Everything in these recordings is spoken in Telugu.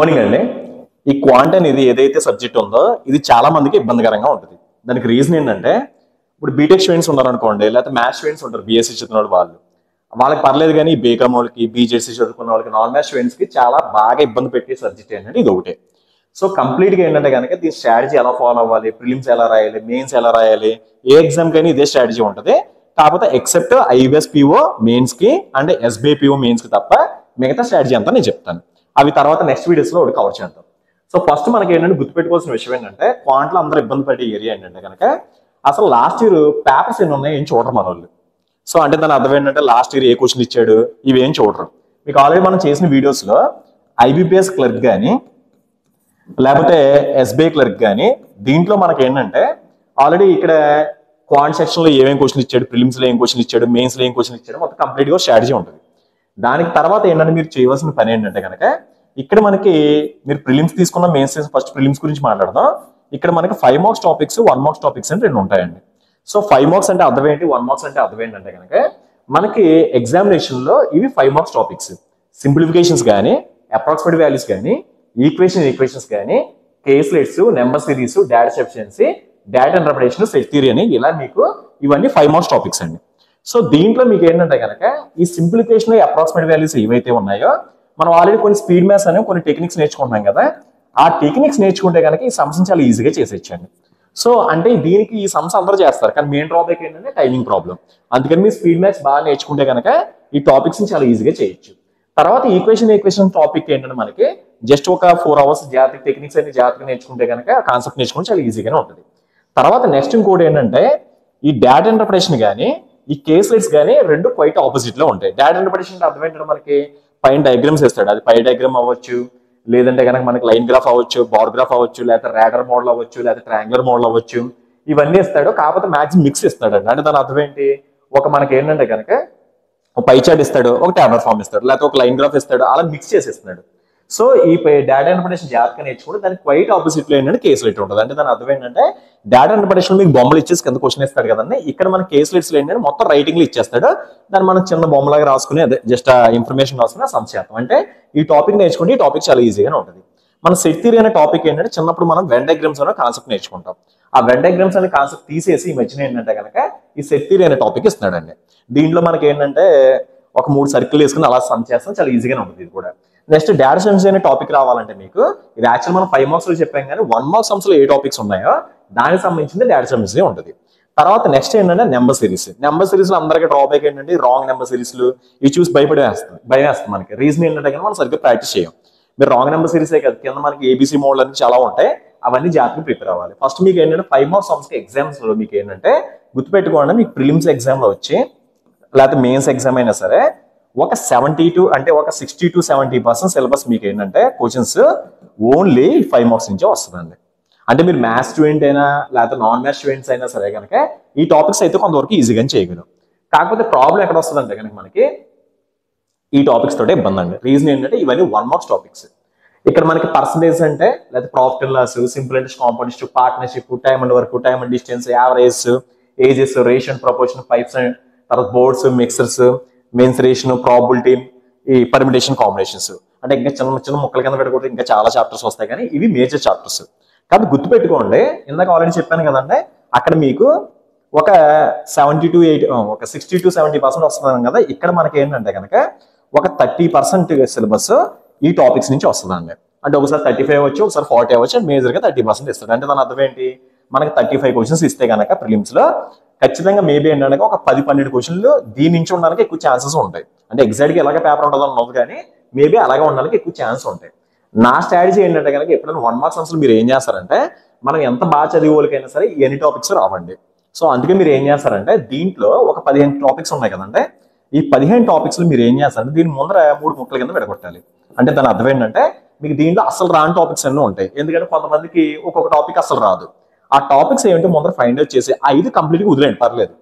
గుడ్ మార్నింగ్ అండి. ఈ క్వాంట్ అనేది ఏదైతే సబ్జెక్ట్ ఉందో ఇది చాలా మందికి ఇబ్బందికరంగా ఉంటుంది. దానికి రీజన్ ఏంటంటే ఇప్పుడు బీటెక్ స్టూడెంట్స్ ఉన్నారనుకోండి, లేకపోతే మ్యాథ్స్ స్టూడెంట్స్ ఉంటారు, బీఎస్సీ చదువుతున్న వాళ్ళకి పర్లేదు. కానీ బీకామ్ వాళ్ళకి, బీజెస్సీ చదువుకున్న వాళ్ళకి, నాన్ మ్యాథ్స్ స్టూడెంట్స్ కి చాలా బాగా ఇబ్బంది పెట్టే సబ్జెక్ట్ ఏంటంటే ఇది ఒకటే. సో కంప్లీట్ గా ఏంటంటే కనుక దీని స్ట్రాటజీ ఎలా ఫాలో అవ్వాలి, ప్రిలిమ్స్ ఎలా రాయాలి, మెయిన్స్ ఎలా రాయాలి, ఏ ఎగ్జామ్ కైనా ఇదే స్ట్రాటజీ ఉంటుంది. కాకపోతే ఎక్సెప్ట్ ఐబిఎస్ పిఓ మెయిన్స్ కి అండ్ ఎస్బీఐ పిఓ మెయిన్స్ కి తప్ప మిగతా స్ట్రాటజీ అంతా నేను చెప్తాను. అవి తర్వాత నెక్స్ట్ వీడియోస్ లో ఒకటి కవర్ చేద్దాం. సో ఫస్ట్ మనకి ఏంటంటే గుర్తుపెట్టుకోవాల్సిన విషయం ఏంటంటే క్వాంట్లో అందరూ ఇబ్బంది పడే ఏరియా ఏంటంటే కనుక అసలు లాస్ట్ ఇయర్ పేపర్స్ ఎన్ని ఉన్నాయి ఏం చూడరు మన వాళ్ళు. సో అంటే దాని అర్థం ఏంటంటే లాస్ట్ ఇయర్ ఏ క్వశ్చన్ ఇచ్చాడు ఇవేం చూడరు. మీకు ఆల్రెడీ మనం చేసిన వీడియోస్ లో ఐబిపిఎస్ క్లర్క్ కానీ లేకపోతే ఎస్బీఐ క్లర్క్ కానీ దీంట్లో మనకి ఏంటంటే ఆల్రెడీ ఇక్కడ క్వాంట్ సెక్షన్ లో ఏమేం క్వశ్చన్ ఇచ్చాడు, ప్రిలిమ్స్ లో ఏం క్వశ్చన్ ఇచ్చాడు, మెయిన్స్ లో ఏం క్వశ్చన్ ఇచ్చాడు, మొత్తం కంప్లీట్ గా స్ట్రాటజీ ఉంటుంది. దానికి తర్వాత ఏంటంటే మీరు చేయవలసిన పని ఏంటంటే కనుక ఇక్కడ మనకి మీరు ప్రిలిమ్స్ తీసుకున్న మెయిన్స్ ఫస్ట్ ప్రిలిమ్స్ గురించి మాట్లాడదాం. ఇక్కడ మనకి 5 మార్క్స్ టాపిక్స్, 1 మార్క్స్ టాపిక్స్ అని రెండు ఉంటాయండి. సో 5 మార్క్స్ అంటే అర్థం ఏంటి, 1 మార్క్స్ అంటే అర్థం ఏంటంటే కనుక మనకి ఎగ్జామినేషన్ లో ఇవి 5 మార్క్స్ టాపిక్స్. సింప్లిఫికేషన్స్ కానీ, అప్రాక్సిమేట్ వాల్యూస్ కానీ, ఈక్వేషన్స్ కానీ, caselets, number series, data efficiency, data interpretation, set theory అని ఇలా మీకు ఇవన్నీ 5 మార్క్స్ టాపిక్స్ అండి. సో దీంట్లో మీకు ఏంటంటే కనుక ఈ సింప్లిఫికేషన్, అప్రాక్సిమేట్ వాల్యూస్ ఏవైతే ఉన్నాయో మనం ఆల్రెడీ కొన్ని స్పీడ్ మ్యాథ్స్ అనే కొన్ని టెక్నిక్స్ నేర్చుకుంటున్నాం కదా, ఆ టెక్నిక్స్ నేర్చుకుంటే కనుక ఈ సమస్యను చాలా ఈజీగా చేసేయచ్చండి. సో అంటే దీనికి ఈ సమస్య అందరూ చేస్తారు, కానీ మెయిన్ డ్రాబ్యాక్ ఏంటంటే టైమింగ్ ప్రాబ్లం. అందుకని మీరు స్పీడ్ మ్యాథ్స్ బాగా నేర్చుకుంటే కనుక ఈ టాపిక్స్ ని చాలా ఈజీగా చేయొచ్చు. తర్వాత ఈక్వేషన్ టాపిక్ ఏంటంటే మనకి జస్ట్ ఒక 4 అవర్స్ జాగ్రత్త టెక్నిక్స్ అన్ని జాగ్రత్తగా నేర్చుకుంటే కనుక కాన్సెప్ట్ నేర్చుకుంటే చాలా ఈజీగానే ఉంటుంది. తర్వాత నెక్స్ట్ ఇంకోటి ఏంటంటే ఈ డేటా ఇంటర్ప్రిటేషన్ కానీ ఈ కేస్లెట్స్ కానీ రెండు క్వైట్ ఆపోజిట్ లో ఉంటాయి. డేటా ఇంటర్ప్రిటేషన్ అర్థం ఏంటంటే మనకి పైన డయాగ్రామ్స్ ఇస్తాడు, అది పై డయాగ్రామ్ అవ్వచ్చు, లేదంటే కనుక మనకి లైన్ గ్రాఫ్ అవ్వచ్చు, బార్ గ్రాఫ్ అవ్వచ్చు, లేకపోతే ర్యాడర్ మోడల్ అవ్వచ్చు, లేకపోతే ట్రయాంగులర్ మోడల్ అవ్వచ్చు, ఇవన్నీ ఇస్తాడు. కాకపోతే మ్యాక్సిమం మిక్స్ ఇస్తాడు అండి. అంటే దాని అర్థం ఏంటి, ఒక మనకి ఏంటంటే కనుక ఒక పై చార్ట్ ఇస్తాడు, ఒక టేబులర్ ఫామ్ ఇస్తాడు, లేకపోతే ఒక లైన్ గ్రాఫ్ ఇస్తాడు, అలా మిక్స్ చేసి ఇస్తున్నాడు. సో ఈ డేటా ఇంటర్ప్రిటేషన్ జాగ్రత్తగా నేర్చుకుంటే దానికి క్వైట్ ఆపోజిట్ లో ఏంటంటే కేస్లెట్ ఉంటుంది. అంటే దాని అర్థం ఏంటంటే డేటా ఇంటర్ప్రిటేషన్ మీకు బొమ్మలు ఇచ్చేసి కింద క్వశ్చన్ ఇస్తాడు కదండి, ఇక్కడ మన కేస్లెట్స్ ఏంటంటే మొత్తం రైటింగ్ లో ఇచ్చేస్తాడు. దాన్ని మనం చిన్న బొమ్మలాగా రాసుకుని అదే జస్ట్ ఇన్ఫర్మేషన్ రాసుకుని సంక్షేపం. అంటే ఈ టాపిక్ నేర్చుకుంటే ఈ టాపిక్ చాలా ఈజీగానే ఉంటుంది. మన సెట్ థియరీ అనే టాపిక్ ఏంటంటే చిన్నప్పుడు మనం వెన్ డయాగ్రామ్స్ అనే కాన్సెప్ట్ నేర్చుకుంటాం. ఆ వెన్ డయాగ్రామ్స్ అనే కాన్సెప్ట్ తీసేసి ఈ మధ్యన ఏంటంటే కనుక ఈ సెట్ థియరీ అనే టాపిక్ ఇస్తున్నాడండి. దీంట్లో మనకి ఏంటంటే ఒక 3 సర్కిల్ వేసుకుని అలా సమ్ చేస్తాం, చాలా ఈజీగానే ఉంటుంది ఇది కూడా. నెక్స్ట్ డేటా సైన్స్ అనే టాపిక్ రావాలంటే మీకు ఇది యాక్చువల్ మనం 5 మార్క్స్ లో చెప్పాం, కానీ 1 మార్క్స్ సమ్స్ లో ఏ టాపిక్స్ ఉన్నాయో దానికి సంబంధించింది డేటా సైన్స్ ఉంటుంది. తర్వాత నెక్స్ట్ ఏంటంటే నెంబర్ సిరీస్. నెంబర్ సిరీస్ లో అందరికీ టాపిక్ ఏంటంటే రాంగ్ నెంబర్ సిరీస్లు ఇవి చూసి భయం వేస్తుంది మనకి. రీజన్ ఏంటంటే కానీ మనం సరిగ్గా ప్రాక్టీస్ చేయం. మీరు రాంగ్ నెంబర్ సిరీసే కదా, కింద మనకి ఏబీసీ మోడల్ అన్ని చాలా ఉంటాయి, అవన్నీ జాగ్రత్తగా ప్రిపేర్ అవ్వాలి. ఫస్ట్ మీకు ఏంటంటే 5 మార్క్స్ సమ్స్ ఎగ్జామ్స్ లో మీకు ఏంటంటే గుర్తుపెట్టుకోండి, మీకు ప్రిలిమ్స్ ఎగ్జామ్ లో వచ్చి లేకపోతే మెయిన్స్ ఎగ్జామ్ అయినా సరే ఒక 72 అంటే ఒక 60 to 70% సిలబస్ మీకు ఏంటంటే క్వశ్చన్స్ ఓన్లీ 5 మార్క్స్ నుంచే వస్తుందండి. అంటే మీరు మ్యాథ్స్ స్టూడెంట్ అయినా లేకపోతే నాన్ మ్యాథ్స్ స్టూడెంట్స్ అయినా సరే కనుక ఈ టాపిక్స్ అయితే కొంతవరకు ఈజీగా చేయగలం. కాకపోతే ప్రాబ్లం ఎక్కడ వస్తుందంటే కనుక మనకి ఈ టాపిక్స్ తోటే ఇబ్బంది అండి. రీజన్ ఏంటంటే ఇవన్నీ 1 మార్క్స్ టాపిక్స్. ఇక్కడ మనకి పర్సంటేజ్ అంటే లేదా profit and loss, simple interest, compound, partnership, time and work, time and distance, average, ages, రేషన్, ప్రపోర్షన్, పైప్స్, తర్వాత బోర్డ్స్, మిక్సర్స్, మెన్సరేషన్, ప్రాబిలిటీ, ఈ పర్మిటేషన్, కాంబినేషన్స్, అంటే ఇంకా చిన్న చిన్న ముక్కల కింద పెట్టుకుంటే ఇంకా చాలా చాప్టర్స్ వస్తాయి, కానీ ఇవి మేజర్ చాప్టర్స్. కాబట్టి గుర్తుపెట్టుకోండి, ఇందాక ఆల్రెడీ చెప్పాను కదండి, అక్కడ మీకు ఒక 60 to 70% వస్తుంది కదా, ఇక్కడ మనకి ఏంటంటే కనుక ఒక 30% సిలబస్ ఈ టాపిక్స్ నుంచి వస్తుందండి. అంటే ఒకసారి 35 అవ్వచ్చు, ఒకసారి 40 అవ్వచ్చు, అండ్ మేజర్ గా 30% ఇస్తుంది. అంటే దాని అర్థం ఏంటి, మనకి 35 క్వశ్చన్స్ ఇస్తే కనుక ప్రిలిమ్స్ లో ఖచ్చితంగా మేబీ ఏంటంటే ఒక 10-12 క్వశ్చన్లు దీని నుంచి ఉండడానికి ఎక్కువ ఛాన్సెస్ ఉంటాయి. అంటే ఎగ్జాక్ట్ గా ఎలాగ పేపర్ ఉంటుందో అన్నది, కానీ మేబీ అలాగే ఉండడానికి ఎక్కువ ఛాన్స్ ఉంటాయి. నా స్ట్రాటజీ ఏంటంటే కనుక ఎప్పుడైనా 1 మార్క్స్ సమ్స్ మీరు ఏం చేస్తారంటే, మనం ఎంత బాగా చదివే వాళ్ళకైనా సరే ఎన్ని టాపిక్స్ రావండి. సో అందుకే మీరు ఏం చేస్తారంటే దీంట్లో ఒక 15 టాపిక్స్ ఉన్నాయి కదంటే, ఈ 15 టాపిక్స్ మీరు ఏం చేస్తారంటే దీని ముందర 3 ముక్కల కింద విడగొట్టాలి. అంటే దాని అర్థం ఏంటంటే మీకు దీంట్లో అసలు రాని టాపిక్స్ అన్నీ ఉంటాయి. ఎందుకంటే కొంతమందికి ఒక్కొక్క టాపిక్ అసలు రాదు. ఆ టాపిక్స్ ఏంటో ముందర ఫైండ్ అవుట్ చేసి 5 కంప్లీట్గా వదిలేండి, పర్లేదు.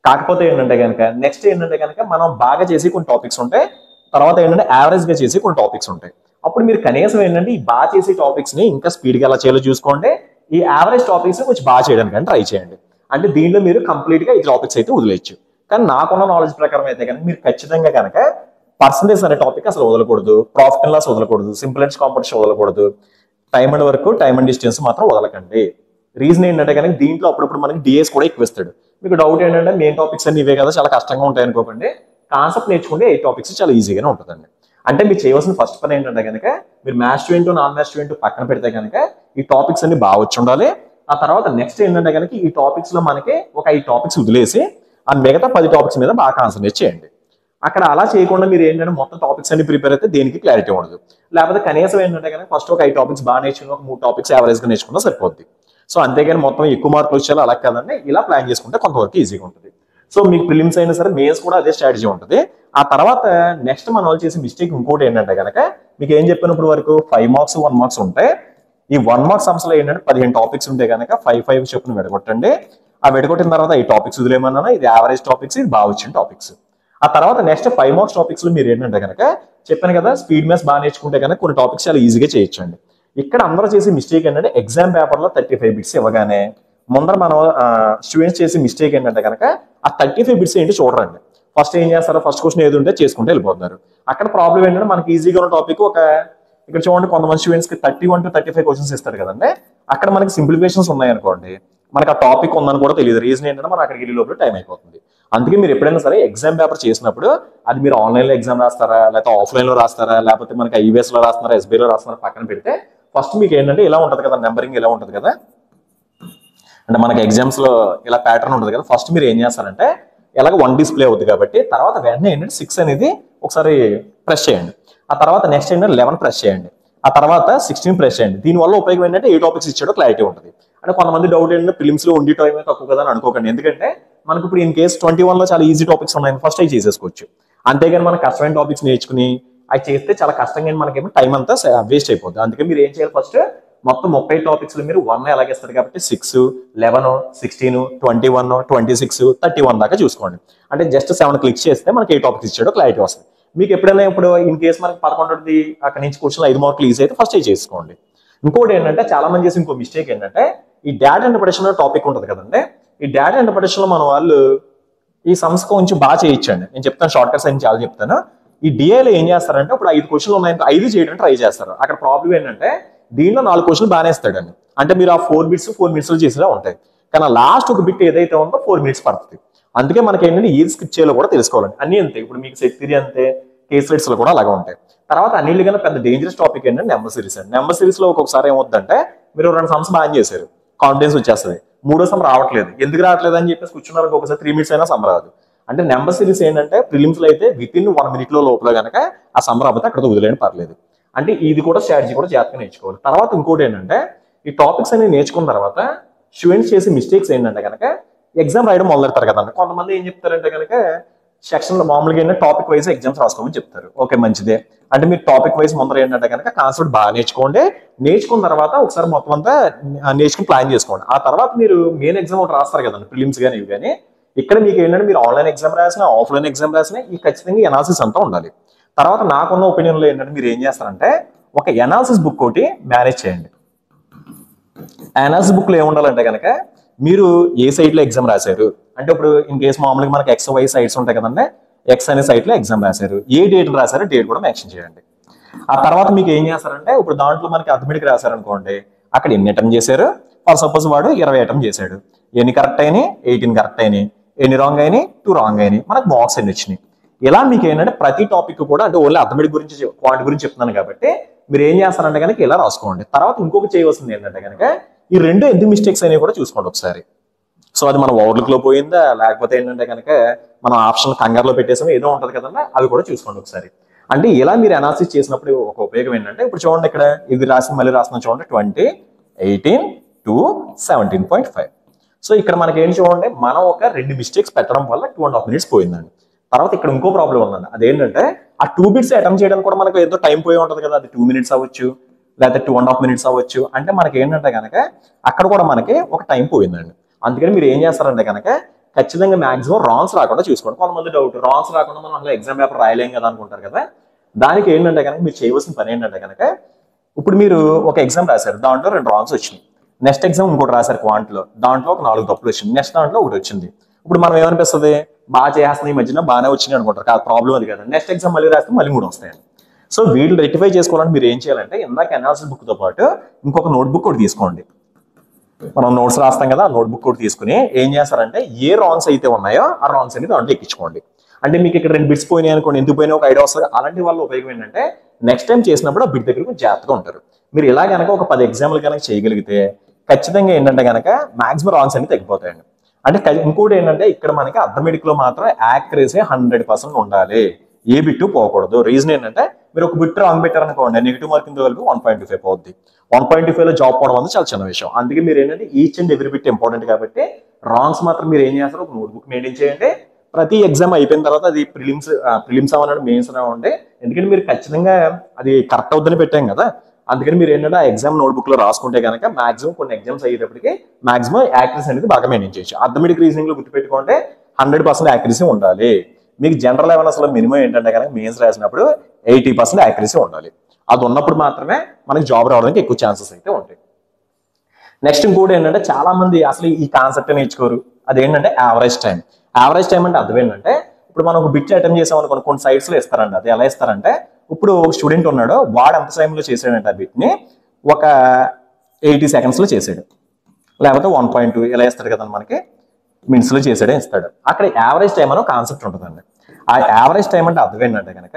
కాకపోతే ఏంటంటే కనుక నెక్స్ట్ ఏంటంటే కనుక మనం బాగా చేసి కొన్ని టాపిక్స్ ఉంటాయి, తర్వాత ఏంటంటే యావరేజ్ గా చేసి కొన్ని టాపిక్స్ ఉంటాయి. అప్పుడు మీరు కనీసం ఏంటంటే ఈ బాగా చేసే టాపిక్స్ ని ఇంకా స్పీడ్ గా ఎలా చేయాలో చూసుకోండి, ఈ యావరేజ్ టాపిక్స్ కొంచెం బాగా చేయడానికి ట్రై చేయండి. అంటే దీనిలో మీరు కంప్లీట్ గా ఈ టాపిక్స్ అయితే వదిలేయచ్చు. కానీ నాకున్న నాలెడ్జ్ ప్రకారం అయితే కనుక మీరు ఖచ్చితంగా కనుక పర్సంటేజ్ అనే టాపిక్ అసలు వదలకూడదు, ప్రాఫిట్ అండ్ లాస్ వదలకూడదు, సింపుల్ అండ్ కాంపిటీషన్ వదలకూడదు, time and work, time and distance మాత్రం వదలకండి. రీజన్ ఏంటంటే కనుక దీంట్లో అప్పుడప్పుడు మనకి డిఎస్ కూడా ఎక్కువ ఇస్తాడు. మీకు డౌట్ ఏంటంటే మెయిన్ టాపిక్స్ అన్ని ఇవే కదా, చాలా కష్టంగా ఉంటాయి అనుకోకండి. కాన్సెప్ట్ నేర్చుకుంటే 8 టాపిక్స్ చాలా ఈజీగానే ఉంటుందండి. అంటే మీరు చేయవలసిన ఫస్ట్ పని ఏంటంటే కనుక మీరు maths student, non maths student పక్కన పెడితే కనుక ఈ టాపిక్స్ అన్ని బాగా వచ్చి ఉండాలి. ఆ తర్వాత నెక్స్ట్ ఏంటంటే కనుక ఈ టాపిక్స్ లో మనకి ఒక 5 టాపిక్స్ వదిలేసి ఆ మిగతా 10 టాపిక్స్ మీద బాగా కాన్సన్ట్రేట్ చేయండి. అక్కడ అలా చేయకుండా మీరు ఏంటంటే మొత్తం టాపిక్స్ అన్ని ప్రిపేర్ అయితే దేనికి క్లారిటీ ఉండదు. లేకపోతే కనీసం ఏంటంటే కనుక ఫస్ట్ ఒక 5 టాపిక్స్ బాగా నేర్చుకుని ఒక 3 టాపిక్స్ యావరేజ్ గా నేర్చుకున్నా సరిపోద్ది. సో అంతేగాని మొత్తం ఎక్కువ మార్కులు వచ్చేలా అలా కాదండి, ఇలా ప్లాన్ చేసుకుంటే కొంతవరకు ఈజీగా ఉంటుంది. సో మీకు ప్రిలిమ్స్ అయినా సరే మెయిన్స్ కూడా అదే స్ట్రాటజీ ఉంటుంది. ఆ తర్వాత నెక్స్ట్ మన వాళ్ళు చేసే మిస్టేక్ ఇంకోటి ఏంటంటే కనుక మీకు ఏం చెప్పినప్పుడు వరకు 5 మార్క్స్ 1 మార్క్స్ ఉంటాయి. ఈ 1 మార్క్స్ అంశంలో ఏంటంటే 15 టాపిక్స్ ఉంటాయి కనుక 5 చొప్పున విడగొట్టండి. ఆ విడగొట్టిన తర్వాత ఈ టాపిక్స్ వదిలేమన్నా, ఇది యావరేజ్ టాపిక్స్, ఇది బాగా వచ్చిన టాపిక్స్. ఆ తర్వాత నెక్స్ట్ 5 మార్క్స్ టాపిక్స్ లో మీరు ఏంటంటే కనుక చెప్పాను కదా, స్పీడ్ మ్యాథ్స్ బాగా నేర్చుకుంటే కనుక కొన్ని టాపిక్స్ చాలా ఈజీగా చేయొచ్చండి. ఇక్కడ అందరూ చేసే మిస్టేక్ ఏంటంటే ఎగ్జామ్ పేపర్ లో 35 బిట్స్ ఇవ్వగానే ముందర మనం స్టూడెంట్స్ చేసే మిస్టేక్ ఏంటంటే కనుక ఆ 35 బిట్స్ ఏంటి చూడరండి. ఫస్ట్ ఏం చేస్తారో ఫస్ట్ క్వశ్చన్ ఏది ఉంటే చేసుకుంటే వెళ్ళిపోతున్నారు. అక్కడ ప్రాబ్లం ఏంటంటే మనకి ఈజీగా ఉన్న టాపిక్ ఒక ఇక్కడ చూడండి కొంతమంది స్టూడెంట్స్ కి 31 to 35 క్వశ్చన్స్ ఇస్తారు కదండి. అక్కడ మనకి సింప్లిఫికేషన్స్ ఉన్నాయనుకోండి, మనకి ఆ టాపిక్ ఉందని కూడా తెలియదు. రీజన్ ఏంటంటే మనం అక్కడికి వెళ్ళే లోపల టైం అయిపోతుంది. అందుకే మీరు ఎప్పుడైనా సరే ఎగ్జామ్ పేపర్ చేసినప్పుడు అది మీరు ఆన్లైన్ లో ఎగ్జామ్ రాస్తారా, లేకపోతే ఆఫ్లైన్ లో రాస్తారా, లేకపోతే మనకి ఐవీఎస్ లో రాస్తున్నారా, ఎస్బీఐ లో రాస్తున్నారా పక్కన పెడితే ఫస్ట్ మీకు ఏంటంటే ఇలా ఉంటుంది కదా, నెంబరింగ్ ఇలా ఉంటుంది కదా, అంటే మనకి ఎగ్జామ్స్ లో ఇలా ప్యాటర్న్ ఉంటుంది కదా. ఫస్ట్ మీరు ఏం చేస్తారంటే ఎలాగ 1 డిస్ప్లే అవుతుంది కాబట్టి తర్వాత వెంటనే ఏంటంటే 6 అనేది ఒకసారి ప్రెస్ చేయండి. ఆ తర్వాత నెక్స్ట్ ఏంటంటే 11 ప్రెస్ చేయండి. ఆ తర్వాత 16 ప్రెస్ చేయండి. దీనివల్ల ఉపయోగం ఏంటంటే ఏ టాపిక్స్ ఇచ్చాడో క్లారిటీ ఉంటుంది. అంటే కొంతమంది డౌట్ ఏంటంటే ప్రిలిమ్స్ లో ఉండి టైం తక్కువ కదా అని అనుకోకండి. ఎందుకంటే మనకి ఇప్పుడు ఇన్ కేసు 21 లో చాలా ఈజీ టాపిక్స్ ఉన్నాయి, ఫస్ట్ అవి చేసేసుకోవచ్చు. అంతేగాని మనకి కష్టమైన టాపిక్స్ నేర్చుకుని అవి చేస్తే చాలా కష్టంగా మనకేమో టైం అంతా వేస్ట్ అయిపోతుంది. అందుకే మీరు ఏం చేయాలి, ఫస్ట్ మొత్తం 30 టాపిక్స్ లో మీరు 1 ఎలాగ ఇస్తారు కాబట్టి 6, 11, 16, 21, 26, 31 దాకా చూసుకోండి. అంటే జస్ట్ 7 క్లిక్ చేస్తే మనకి ఏ టాపిక్స్ ఇచ్చాడో క్లారిటీ వస్తుంది. మీకు ఎప్పుడైనా ఇప్పుడు ఇన్ కేసు మనకి 11ది అక్కడ నుంచి క్వశ్చన్ 5 మార్కులు ఈజీ అయితే ఫస్ట్ అవి చేసుకోండి. ఇంకోటి ఏంటంటే చాలా మంది చేసి ఇంకో మిస్టేక్ ఏంటంటే ఈ డేటా ఇంటర్ప్రిటేషన్ టాపిక్ ఉంటుంది కదండి. ఈ డేటా ఇంటర్ప్రిటేషన్ లో మన వాళ్ళు ఈ సమ్స్ కొంచెం బాగా చేయించండి. నేను చెప్తాను షార్ట్ కట్స్ అని చాలా చెప్తాను. ఈ డిఏలో ఏం చేస్తారంటే ఇప్పుడు 5 క్వశ్చన్లు ఉన్నాయంటే 5 చేయడానికి ట్రై చేస్తారు. అక్కడ ప్రాబ్లం ఏంటంటే దీనిలో 4 క్వశ్చన్లు బాగానే ఇస్తాడండి. అంటే మీరు ఆ 4 బిట్స్ 4 మినిట్స్ లో చేసేలా ఉంటాయి. కానీ లాస్ట్ ఒక బిట్ ఏదైతే ఉందో 4 మినిట్స్ పడుతుంది. అందుకే మనకి ఏంటంటే ఏది స్కిప్ చేయాలో కూడా తెలుసుకోవాలండి. అన్ని అంతే, ఇప్పుడు మీకు సెట్ థియరీ అంతే, కేస్ రైట్స్ లో కూడా అలాగే ఉంటాయి. తర్వాత అన్నిటికన్నా పెద్ద డేంజరస్ టాపిక్ ఏంటంటే నెంబర్ సిరీస్ అండి. నెంబర్ సిరీస్ లో ఒక్కొక్కసారి ఏమవుతుందంటే మీరు 2 సమ్స్ బాగా చేశారు, కాన్ఫిడెన్స్ వచ్చేస్తుంది, 3వ సమ్ రావట్లేదు, ఎందుకు రావట్లేదు అని చెప్పేసి కూర్చున్నారు, ఒకసారి 3 మినిట్స్ అయినా సమ్ రాదు. అంటే నెంబర్ సిరీస్ ఏంటంటే ప్రిలిమ్స్ లో అయితే వితిన్ 1 మినిట్ లో లోపల కనుక ఆ సమ్ రాకపోతే అక్కడ వదిలేని పర్లేదు. అంటే ఇది కూడా స్ట్రాటజీ కూడా జాగ్రత్తగా నేర్చుకోవాలి. తర్వాత ఇంకోటి ఏంటంటే ఈ టాపిక్స్ అన్ని నేర్చుకున్న తర్వాత స్టూడెంట్స్ చేసే మిస్టేక్స్ ఏంటంటే కనుక ఎగ్జామ్ రాయడం మొదలెడతారు కదండి. కొంతమంది ఏం చెప్తారంటే కనుక సెక్షన్ లో మామూలుగా ఏంటంటే టాపిక్ వైజ్ ఎగ్జామ్స్ రాసుకోమని చెప్తారు. ఓకే, మంచిదే. అంటే మీరు టాపిక్ వైజ్ ముందర ఏంటంటే కనుక కాన్సెప్ట్ బాగా నేర్చుకోండి. నేర్చుకున్న తర్వాత ఒకసారి మొత్తం అంతా నేర్చుకుని ప్లాన్ చేసుకోండి. ఆ తర్వాత మీరు మెయిన్ ఎగ్జామ్ ఒకటి రాస్తారు కదండి, ప్రిలిమ్స్ కానీ ఇవి కానీ. ఇక్కడ మీకు ఏంటంటే మీరు ఆన్లైన్ ఎగ్జామ్ రాసినా ఆఫ్లైన్ ఎగ్జామ్ రాసినా ఈ ఖచ్చితంగా ఎనాలిసిస్ అంతా ఉండాలి. తర్వాత నాకున్న ఒపీనియన్ లో ఏంటంటే మీరు ఏం చేస్తారంటే ఒక ఎనాలిసిస్ బుక్ ఒకటి మేనేజ్ చేయండి. అనాలిసిస్ బుక్ లో ఏముండాలంటే కనుక మీరు ఏ సైట్ లో ఎగ్జామ్ రాశారు, అంటే ఇప్పుడు ఇన్ కేసు మామూలుగా మనకి ఎక్స్ వై సైట్స్ ఉంటాయి కదండి. ఎక్స్ అనే సైట్ లో ఎగ్జామ్ రాశారు, ఏ డేట్ రాశారో డేట్ కూడా మెన్షన్ చేయండి. ఆ తర్వాత మీకు ఏం చేస్తారంటే ఇప్పుడు దాంట్లో మనకి అథమెటిక్ రాశారనుకోండి, అక్కడ ఎన్ని అటెంప్ట్ చేశారు, ఫర్ సపోజ్ వాడు 20 అటెంప్ట్ చేశాడు, ఎన్ని కరెక్ట్ అయినాయి, 18 కరెక్ట్ అయినాయి, ఎన్ని రాంగ్ అయినాయి, 2 రాంగ్ అయినాయి, మనకు మార్క్స్ ఎన్ని వచ్చినాయి. ఇలా మీకు ఏంటంటే ప్రతి టాపిక్ కూడా, అంటే ఓన్లీ అథమెటిక్ గురించి క్వాంటిటీ గురించి చెప్తున్నాను కాబట్టి మీరు ఏం చేస్తారంటే కనుక ఇలా రాసుకోండి. తర్వాత ఇంకొక చేయవలసింది ఏంటంటే కనుక ఈ 2 ఎందుకు మిస్టేక్స్ అనేవి కూడా చూసుకోండి ఒకసారి. సో అది మన ఓవర్లుక్ లో పోయిందా, లేకపోతే ఏంటంటే కనుక మనం ఆప్షన్ కంగారులో పెట్టేసామో ఏదో ఉంటుంది కదండి, అవి కూడా చూసుకోండి ఒకసారి. అంటే ఇలా మీరు అనాలిసిస్ చేసినప్పుడు ఒక ఉపయోగం ఏంటంటే ఇప్పుడు చూడండి ఇక్కడ ఇది రాసి మళ్ళీ రాసిన చూడండి 20, 18 to 17.5. సో ఇక్కడ మనకి ఏం చూడండి, మనం ఒక 2 మిస్టేక్స్ పెట్టడం వల్ల 2.5 మినిట్స్ పోయిందండి. తర్వాత ఇక్కడ ఇంకో ప్రాబ్లం ఉందండి, అదేంటంటే ఆ 2 బిట్స్ అటెంప్ట్ చేయడానికి కూడా మనకు ఏదో టైం పోయి ఉంటుంది కదా, అది 2 మినిట్స్ అవ్వచ్చు, లేకపోతే 2.5 మినిట్స్ అవ్వచ్చు. అంటే మనకి ఏంటంటే కనుక అక్కడ కూడా మనకి ఒక టైం పోయిందండి. అందుకని మీరు ఏం చేస్తారంటే కనుక ఖచ్చితంగా మాక్సిమం రాంగ్స్ రాకుండా చూసుకోండి. కొంతమంది డౌట్, రాంగ్స్ రాకుండా మనం అసలు ఎగ్జామ్ పేపర్ రాయలేం కదా అనుకుంటారు కదా. దానికి ఏంటంటే కనుక మీరు చేయవలసిన పని ఏంటంటే కనుక ఇప్పుడు మీరు ఒక ఎగ్జామ్ రాశారు, దాంట్లో 2 రాంగ్స్ వచ్చినాయి. నెక్స్ట్ ఎగ్జామ్ ఇంకోటి రాశారు క్వాంట్లో, దాంట్లో ఒక 4 తప్పులు వచ్చింది, నెక్స్ట్ దాంట్లో ఒకటి వచ్చింది. ఇప్పుడు మనం ఏమనిపిస్తుంది, బాగా చేస్తున్నాయి ఈ మధ్యన బాగానే వచ్చినాయి అనుకుంటారు. కాదు, ప్రాబ్లం అది కదా. నెక్స్ట్ ఎగ్జామ్ మళ్ళీ రాస్తే మళ్ళీ 3 వస్తాయండి. సో వీళ్ళు రెక్టిఫై చేసుకోవాలంటే మీరు ఏం చేయాలంటే ఇందాక అనాలిసిస్ బుక్ తో పాటు ఇంకొక నోట్బుక్ కూడా తీసుకోండి. మనం నోట్స్ రాస్తాం కదా, నోట్బుక్ కూడా తీసుకుని ఏం చేస్తారంటే ఏ రాంగ్స్ అయితే ఉన్నాయో ఆ రాంగ్స్ అనేది దాంట్లో ఎక్కించుకోండి. అంటే మీకు ఇక్కడ 2 బిట్స్ పోయినాయి అనుకోండి, ఎందుకు పోయినా ఒక ఐడియా వస్తుంది. అలాంటి వాళ్ళ ఉపయోగం ఏంటంటే నెక్స్ట్ టైం చేసినప్పుడు ఆ బిట్ దగ్గర కొంచెం జాగ్రత్తగా ఉంటారు. మీరు ఇలా కనుక ఒక 10 ఎగ్జామ్లు కనుక చేయగలిగితే ఖచ్చితంగా ఏంటంటే కనుక మాక్సిమం రాంగ్స్ అనేది తగ్గిపోతాయండి. అంటే ఇంకోటి ఏంటంటే ఇక్కడ మనకి అర్థమెటిక్ లో మాత్రం యాక్యురసీ 100% ఉండాలి, ఏ బిట్టు పోకూడదు. రీజన్ ఏంటంటే మీరు ఒక బిట్ రాంగ్ పెట్టారనుకోండి, నెగిటివ్ మార్కింగ్ కలిపి 1.25 పోద్ది. 1.25 లో జాబ్ పోవడం అనేది చాలా చిన్న విషయం. అందుకే మీరు ఏంటంటే each and every bit important కాబట్టి రాంగ్స్ మాత్రం మీరు ఏం చేస్తారు, ఒక నోట్బుక్ మెయింటైన్ చేయండి. ప్రతి ఎగ్జామ్ అయిపోయిన తర్వాత అది ప్రిలిమ్స్ అవ్వనండి, మెయిన్స్ అవ్వండి. ఎందుకంటే మీరు ఖచ్చితంగా అది కరెక్ట్ అవుతుందని పెట్టాం కదా. అందుకని మీరు ఏంటంటే ఆ ఎగ్జామ్ నోట్బుక్ లో రాసుకుంటే కనుక మాక్సిమం కొన్ని ఎగ్జామ్స్ అయ్యేటప్పటికి మాక్సిమం యాక్యురసీ అనేది బాగా మెయింటైన్ చేయొచ్చు. అథమెటిక్ రీజనింగ్ లో గుర్తుపెట్టుకుంటే 100% యాక్యురసీ ఉండాలి. మీకు జనరల్ అవేర్నెస్ లో మినిమం ఏంటంటే కనుక మెయిన్స్ రాసినప్పుడు 80% యాక్యురసీ ఉండాలి. అది ఉన్నప్పుడు మాత్రమే మనకి జాబ్ రావడానికి ఎక్కువ ఛాన్సెస్ అయితే ఉంటాయి. నెక్స్ట్ ఇంకోటి ఏంటంటే చాలా మంది అసలు ఈ కాన్సెప్ట్ నేర్చుకోరు. అదేంటంటే యావరేజ్ టైం. యావరేజ్ టైం అంటే అర్థం ఏంటంటే ఇప్పుడు మనం ఒక బిట్ అటెంప్ట్ చేసాం అనుకోండి, కొన్ని సైట్స్ లో ఇస్తారండి. అది ఎలా ఇస్తారంటే ఇప్పుడు ఒక స్టూడెంట్ ఉన్నాడు, వాడు ఎంత టైంలో చేసాడంటే ఆ బిట్ ని ఒక 80 seconds లో చేసాడు, లేకపోతే 1.2 ఇలా ఇస్తాడు కదా మనకి, మినిట్స్ లో చేసాడే ఇస్తాడు. అక్కడ యావరేజ్ టైం అనే కాన్సెప్ట్ ఉంటుందండి. ఆ యావరేజ్ టైం అంటే అర్థం ఏంటంటే కనుక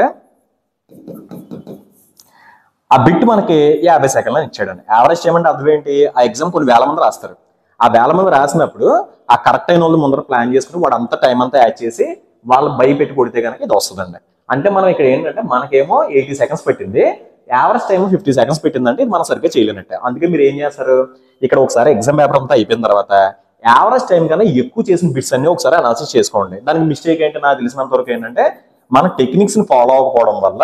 ఆ బిట్ మనకి 50 సెకండ్లో ఇచ్చాడండి. యావరేజ్ టైం అంటే అర్థం ఏంటి, ఆ ఎగ్జామ్ కొన్ని వేల మంది రాస్తారు. ఆ వేల మంది రాసినప్పుడు ఆ కరెక్ట్ అయిన వాళ్ళు ముందర ప్లాన్ చేసుకుని వాడు అంతా టైం అంతా యాడ్ చేసి వాళ్ళు భయపెట్టి కొడితే కనుక ఇది వస్తుందండి. అంటే మనం ఇక్కడ ఏంటంటే మనకేమో 80 seconds పెట్టింది, యావరేజ్ టైం 50 seconds పెట్టిందంటే ఇది మనం సరిగ్గా చేయలేనట్టే. అందుకే మీరు ఏం చేస్తారు, ఇక్కడ ఒకసారి ఎగ్జామ్ పేపర్ అంతా అయిపోయిన తర్వాత యావరేజ్ టైం కన్నా ఎక్కువ చేసిన బిట్స్ అన్ని ఒకసారి అనాలిసిస్ చేసుకోండి. దానికి మిస్టేక్ ఏంటి నాకు తెలిసినంత వరకు ఏంటంటే మన టెక్నిక్స్ ని ఫాలో అవ్వకపోవడం వల్ల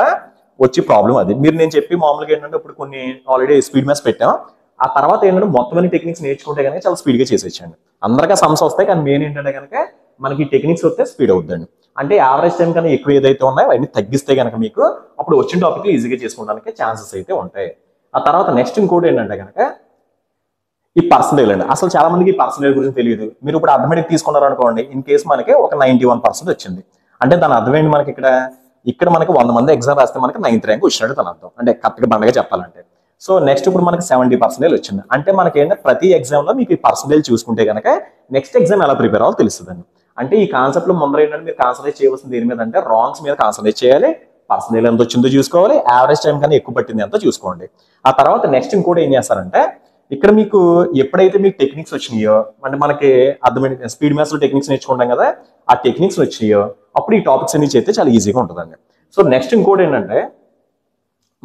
వచ్చే ప్రాబ్లం అది. మీరు నేను చెప్పి మామూలుగా ఏంటంటే ఇప్పుడు కొన్ని ఆల్రెడీ స్పీడ్ మ్యాథ్స్ పెట్టాం, ఆ తర్వాత ఏంటంటే మొత్తం అన్ని టెక్నిక్స్ నేర్చుకుంటే కనుక చాలా స్పీడ్గా చేసేయచ్చండి. అందరికీ సమ్స్ వస్తాయి, కానీ మెయిన్ ఏంటంటే కనుక మనకి టెక్నిక్స్ వస్తే స్పీడ్ అవుతుందండి. అంటే యావరేజ్ టైం కన్నా ఎక్కువ ఏదైతే ఉన్నాయో అవన్నీ తగ్గిస్తే కనుక మీకు అప్పుడు వచ్చిన టాపిక్ ఈజీగా చేసుకోవడానికి ఛాన్సెస్ అయితే ఉంటాయి. ఆ తర్వాత నెక్స్ట్ ఇంకోటి ఏంటంటే కనుక ఈ పర్సంటేజ్ అండి. అసలు చాలా మందికి ఈ పర్సంటేజ్ గురించి తెలియదు. మీరు ఇప్పుడు అథమెటిక్ తీసుకున్నారు అనుకోండి, ఇన్ కేసు మనకి ఒక 91% వచ్చింది అంటే దాని అర్థం ఏంటి, మనకి ఇక్కడ మనకి 100 మంది ఎగ్జామ్ రాస్తే మనకి 9th ర్యాంక్ వచ్చినట్టు దాని అర్థం. అంటే కరెక్ట్గా బండగా చెప్పాలంటే. సో నెక్స్ట్ ఇప్పుడు మనకి 70% వచ్చింది అంటే మనకి ఏంటంటే ప్రతి ఎగ్జామ్ లో మీకు ఈ పర్సంటేజ్ చూసుకుంటే కనుక నెక్స్ట్ ఎగ్జామ్ ఎలా ప్రిపేర్ అవ్వాలో తెలుస్తుందండి. అంటే ఈ కాన్సెప్ట్ లో ముందర ఏంటంటే మీరు కాన్సన్ట్రేట్ చేయవలసింది దేని మీద అంటే రాంగ్స్ మీద కాన్సన్ట్రేట్ చేయాలి, పర్సంటేజ్ ఎంత వచ్చిందో చూసుకోవాలి, యావరేజ్ టైం కన్నా ఎక్కువ పట్టింది ఎంత చూసుకోండి. ఆ తర్వాత నెక్స్ట్ ఇంకోటి ఏం చేస్తారంటే ఇక్కడ మీకు ఎప్పుడైతే మీకు టెక్నిక్స్ వచ్చినాయో, అంటే మనకి అర్థమైన స్పీడ్ మ్యాథ్స్ లో టెక్నిక్స్ నేర్చుకుంటాం కదా, ఆ టెక్నిక్స్ వచ్చినాయో అప్పుడు ఈ టాపిక్స్ అన్ని చేస్తే చాలా ఈజీగా ఉంటుందండి. సో నెక్స్ట్ ఇంకోటి ఏంటంటే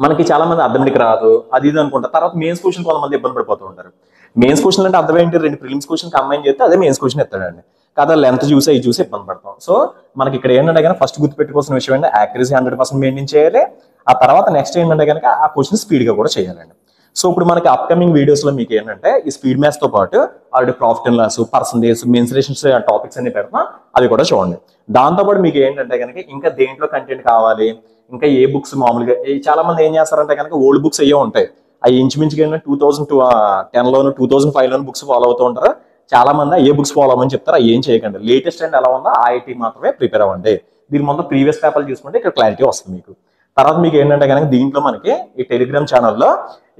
మనకి చాలా మంది అర్థమెటిక్ రాదు అది ఇది అనుకుంటారు. తర్వాత మెయిన్స్ క్వశ్చన్ కొంతమంది ఇబ్బంది పడిపోతూ ఉంటారు. మెయిన్స్ క్వశ్చన్ అంటే అర్థం ఏంటి, 2 ప్రిలిమ్స్ క్వశ్చన్ కంబైన్ చేస్తే అదే మెయిన్స్ క్వశ్చన్ ఎత్తాడండి కదా, లెంత్ చూసి అవి చూసి ఇబ్బంది పడతాం. సో మనకి ఇక్కడ ఏంటంటే కనుక ఫస్ట్ గుర్తుపెట్టుకోవాల్సిన విషయం ఏంటంటే యాక్యురసీ 100% మెయింటైన్ చేయాలి. ఆ తర్వాత నెక్స్ట్ ఏంటంటే కనుక ఆ క్వశ్చన్ స్పీడ్గా కూడా చేయాలండి. సో ఇప్పుడు మనకి అప్కమింగ్ వీడియోస్ లో మీకు ఏంటంటే ఈ స్పీడ్ మ్యాథ్స్ తో పాటు already profit and loss, percentage, mensurations topics అన్ని పెడతాం, అవి కూడా చూడండి. దాంతోపాటు మీకు ఏంటంటే కనుక ఇంకా దేంట్లో కంటెంట్ కావాలి, ఇంకా ఏ బుక్స్ మామూలుగా చాలా మంది ఏం చేస్తారంటే కనుక ఓల్డ్ బుక్స్ అయ్యే ఉంటాయి, అవి ఇంచుమించుగా 2010లోను 2005లోను బుక్స్ ఫాలో అవుతూ ఉంటారు. చాలా మంది ఏ బుక్స్ ఫాలో అవ్వమని చెప్తారు, అవి ఏం చేయకండి. లేటెస్ట్ అండ్ ఎలా ఉందో ఐఐటీ మాత్రమే ప్రిపేర్ అవ్వండి. దీని ముందు ప్రీవియస్ పేపర్లు చూసుకుంటే ఇక్కడ క్లారిటీ వస్తుంది మీకు. తర్వాత మీకు ఏంటంటే కనుక దీంట్లో మనకి ఈ టెలిగ్రామ్ ఛానల్లో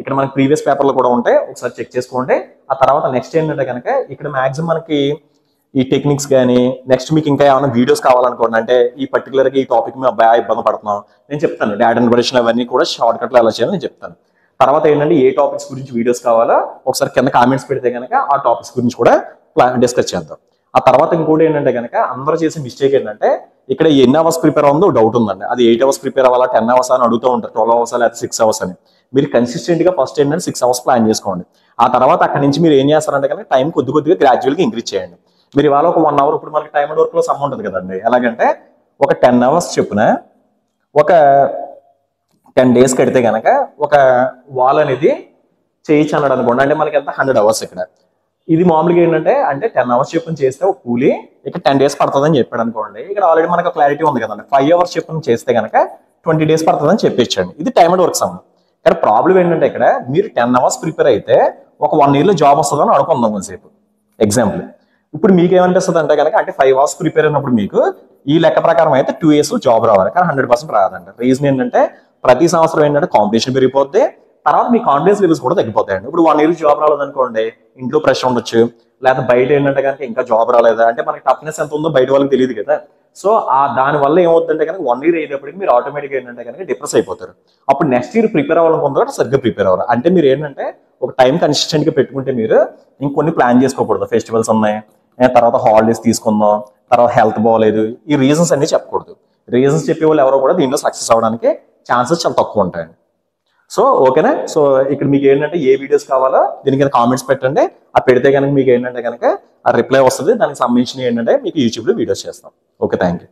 ఇక్కడ మనకి ప్రీవియస్ పేపర్లు కూడా ఉంటాయి, ఒకసారి చెక్ చేసుకోండి. ఆ తర్వాత నెక్స్ట్ ఏంటంటే కనుక ఇక్కడ మాక్సిమం మనకి ఈ టెక్నిక్స్ కానీ నెక్స్ట్ మీకు ఇంకా ఏమైనా వీడియోస్ కావాలనుకోండి, అంటే ఈ పర్టికులర్గా ఈ టాపిక్ మీద బాగా ఇబ్బంది పడుతున్నాం నేను చెప్తాను, డేటా ఇన్ఫర్మేషన్ అవన్నీ కూడా షార్ట్ కట్లో ఎలా చేయాలో నేను చెప్తాను. తర్వాత ఏంటంటే ఏ టాపిక్స్ గురించి వీడియోస్ కావాలో ఒకసారి కింద కామెంట్స్ పెడితే కనుక ఆ టాపిక్స్ గురించి కూడా డిస్కస్ చేద్దాం. ఆ తర్వాత ఇంకోటి ఏంటంటే కనుక అందరూ చేసే మిస్టేక్ ఏంటంటే ఇక్కడ ఎన్ని అవర్స్ ప్రిపేర్ అవ్వదో డౌట్ ఉందండి. అది 8 hours ప్రిపేర్ అవ్వాలా, 10 hours అని అడుగుతూ ఉంటారు, 12 hours లేకపోతే 6 hours అని. మీరు కన్సిస్టెంట్ గా ఫస్ట్ ఏంటంటే 6 hours ప్లాన్ చేసుకోండి. ఆ తర్వాత అక్కడి నుంచి మీరు ఏం చేస్తారంటే కనుక టైం కొద్దిగా గ్రాడ్యువల్గా ఇంక్రీజ్ చేయండి. మీరు ఇవాళ ఒక 1 hour, ఇప్పుడు మనకి టైం అండ్ వర్క్ లో సమ్ ఉంటుంది కదండి, ఎలాగంటే ఒక 10 hours చెప్పున ఒక 10 days కడితే కనుక ఒక వాల్ అనేది చేయొచ్చు అన్నాడు అనుకోండి, అంటే మనకి ఎంత 100 hours ఇక్కడ. ఇది మామూలుగా ఏంటంటే అంటే 10 hours చెప్పుని చేస్తే ఒక కూలీ ఇక్కడ 10 days పడుతుందని చెప్పాడు అనుకోండి. ఇక్కడ ఆల్రెడీ మనకు క్లారిటీ ఉంది కదండి, 5 hours చెప్పుని చేస్తే కనుక 20 days పడుతుందని చెప్పిచ్చండి. ఇది టైం అండ్ వర్క్ సమ్. కానీ ప్రాబ్లం ఏంటంటే ఇక్కడ మీరు 10 hours ప్రిపేర్ అయితే ఒక 1 year లో జాబ్ వస్తుందని అనుకుందాం కొంతసేపు ఎగ్జాంపుల్. ఇప్పుడు మీకు ఏమనిపిస్తుంది అంటే కనుక అంటే 5 అవర్స్ ప్రిపేర్ అయినప్పుడు మీకు ఈ లెక్క ప్రకారం అయితే 2 years జాబ్ రావాలి, కానీ 100% రాదండి. రీజన్ ఏంటంటే ప్రతి సంవత్సరం ఏంటంటే కాంపిటీషన్ పెరిగిపోద్ది, తర్వాత మీ కాన్ఫిడెన్స్ లెవెల్స్ కూడా తగ్గిపోతాయండి. ఇప్పుడు 1 year జాబ్ రాలేదనుకోండి, ఇంట్లో ప్రెషర్ ఉండొచ్చు, లేకపోతే బయట ఏంటంటే కనుక ఇంకా జాబ్ రాలేదా అంటే మనకి టఫ్నెస్ ఎంత ఉందో బయట వాళ్ళకి తెలియదు కదా. సో ఆ దాని వల్ల ఏమవుతుందంటే కనుక 1 year అయ్యేటప్పటికి మీరు ఆటోమేటిక్గా ఏంటంటే కనుక డిప్రెస్ అయిపోతారు. అప్పుడు నెక్స్ట్ ఇయర్ ప్రిపేర్ అవ్వాలనుకుంటారు, సరిగ్గా ప్రిపేర్ అవ్వరు. అంటే మీరు ఏంటంటే ఒక టైం కన్సిస్టెంట్ గా పెట్టుకుంటే మీరు ఇంకొన్ని ప్లాన్ చేసుకోకూడదు. ఫెస్టివల్స్ ఉన్నాయి, తర్వాత హాలిడేస్ తీసుకుందాం, తర్వాత హెల్త్ బాగోలేదు, ఈ రీజన్స్ అన్ని చెప్పకూడదు. రీజన్స్ చెప్పే వాళ్ళు ఎవరో కూడా దీనిలో సక్సెస్ అవ్వడానికి ఛాన్సెస్ చాలా తక్కువ ఉంటాయండి. సో ఓకేనా. సో ఇక్కడ మీకు ఏంటంటే ఏ వీడియోస్ కావాలో దీని కింద కామెంట్స్ పెట్టండి. ఆ పెడితే కనుక మీకు ఏంటంటే కనుక ఆ రిప్లై వస్తుంది, దానికి సంబంధించిన ఏంటంటే మీకు యూట్యూబ్లో వీడియోస్ చేస్తాం. Okay, thank you.